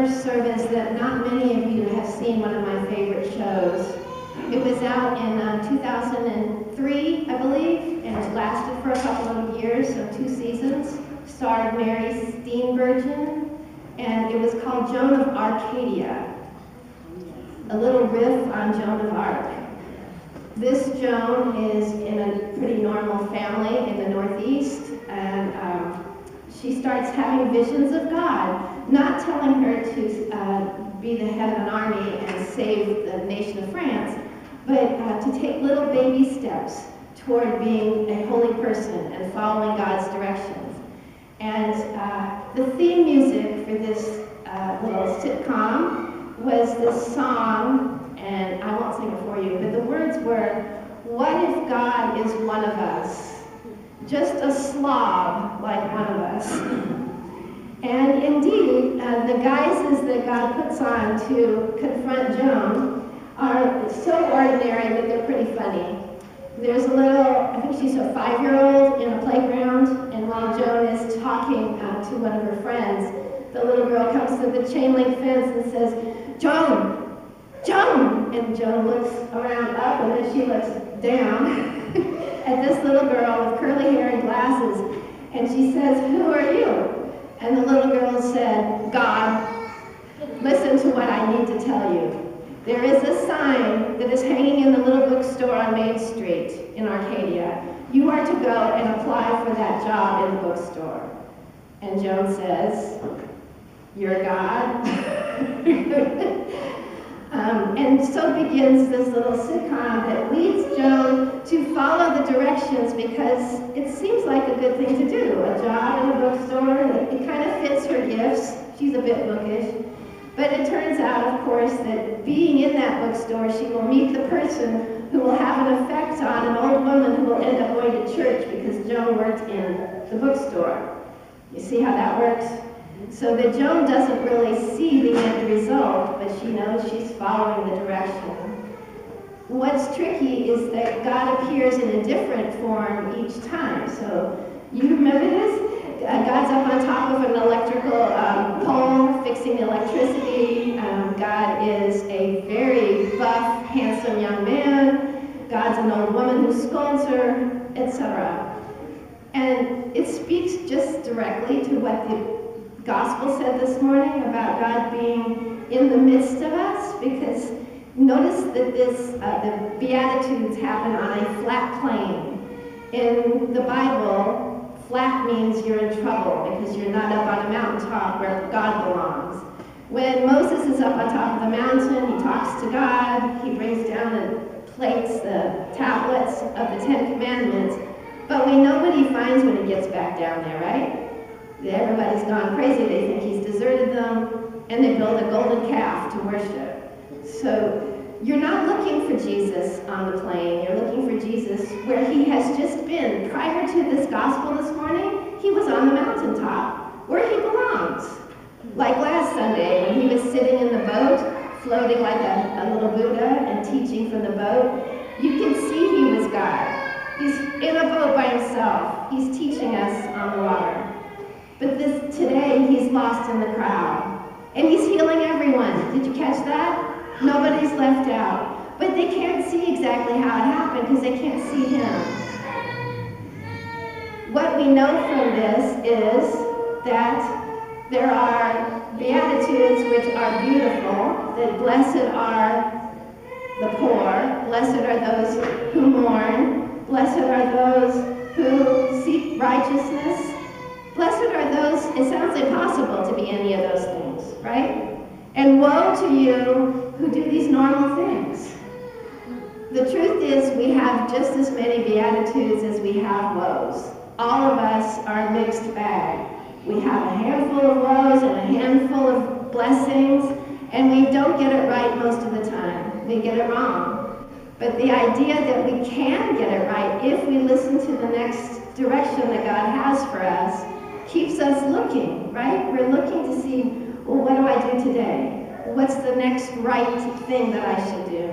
first service that not many of you have seen one of my favorite shows. It was out in 2003, I believe, and it lasted for a couple of years, so 2 seasons. Starred Mary Steenburgen, and it was called Joan of Arcadia. A little riff on Joan of Arc. This Joan is in a pretty normal family in the Northeast, and she starts having visions of God, not telling her to be the head of an army and save the nation of France, but to take little baby steps toward being a holy person and following God's directions. And the theme music for this little sitcom was this song, and I won't sing it for you, but the words were, "What if God is one of us? Just a slob like one of us." And indeed, the guises that God puts on to confront Joan are so ordinary that they're pretty funny. There's a little, I think she's a 5-year-old in a playground, and while Joan is talking to one of her friends, the little girl comes to the chain link fence and says, "Joan, Joan!" And Joan looks around up, and then she looks down at this little girl with curly hair and glasses, and she says, "Who are you?" And the little girl said, "God, listen to what I need to tell you. There is a sign that is hanging in the little bookstore on Main Street in Arcadia. You are to go and apply for that job in the bookstore." And Joan says, "You're God?" And so begins this little sitcom that leads Joan to follow the directions because it seems like a good thing to do. A job in a bookstore, it kind of fits her gifts. She's a bit bookish. But it turns out, of course, that being in that bookstore, she will meet the person who will have an effect on an old woman who will end up going to church because Joan worked in the bookstore. You see how that works? So that Joan doesn't really see the end result, but she knows she's following the direction. What's tricky is that God appears in a different form each time. So you remember this? God's up on top of an electrical pole fixing electricity. God is a very buff, handsome young man. God's an old woman who scolds her, etc. And it speaks just directly to what the gospel said this morning about God being in the midst of us, because notice that the Beatitudes happen on a flat plane. In the Bible, flat means you're in trouble because you're not up on a mountaintop where God belongs. When Moses is up on top of the mountain, he talks to God, he brings down the plates, the tablets of the 10 Commandments, but we know what he finds when he gets back down there, right? Everybody's gone crazy, they think he's deserted them, and they build a golden calf to worship. So you're not looking for Jesus on the plane, you're looking for Jesus where he has just been. Prior to this gospel this morning, he was on the mountaintop, where he belongs. Like last Sunday, when he was sitting in the boat, floating like a little Buddha and teaching from the boat, you can see he was God. He's in a boat by himself. He's teaching us on the water. But today, he's lost in the crowd. And he's healing everyone. Did you catch that? Nobody's left out. But they can't see exactly how it happened because they can't see him. What we know from this is that there are Beatitudes which are beautiful, that blessed are the poor, blessed are those who mourn, blessed are those who seek righteousness. Blessed are those, it sounds impossible to be any of those things, right? And woe to you who do these normal things. The truth is we have just as many Beatitudes as we have woes. All of us are a mixed bag. We have a handful of woes and a handful of blessings, and we don't get it right most of the time. We get it wrong. But the idea that we can get it right if we listen to the next direction that God has for us keeps us looking, right? We're looking to see, well, what do I do today? What's the next right thing that I should do?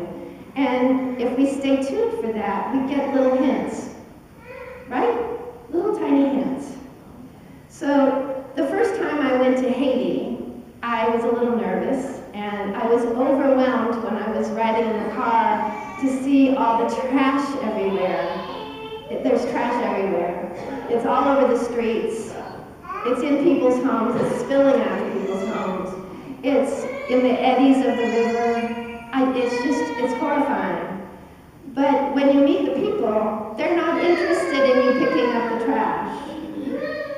And if we stay tuned for that, we get little hints, right? Little tiny hints. So the first time I went to Haiti, I was a little nervous, and I was overwhelmed when I was riding in the car to see all the trash everywhere. There's trash everywhere. It's all over the streets. It's in people's homes. It's spilling out of people's homes. It's in the eddies of the river. It's horrifying. But when you meet the people, they're not interested in you picking up the trash.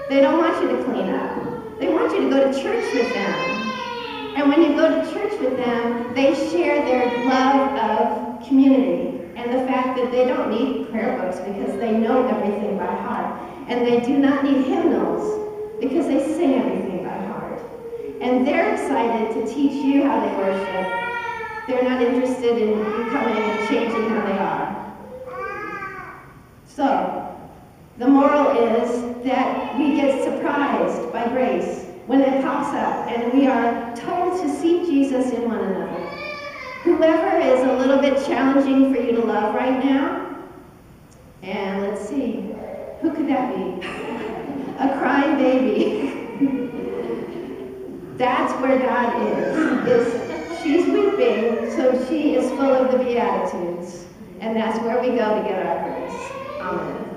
They don't want you to clean up. They want you to go to church with them. And when you go to church with them, they share their love of community and the fact that they don't need prayer books because they know everything by heart. And they do not need hymnals because they sing everything by heart. And they're excited to teach you how they worship. They're not interested in you coming and changing how they are. So, the moral is that we get surprised by grace when it pops up and we are told to see Jesus in one another. Whoever is a little bit challenging for you to love right now, and let's see, who could that be? A crying baby. That's where God is she's weeping, so she is full of the Beatitudes. And that's where we go to get our grace. Amen.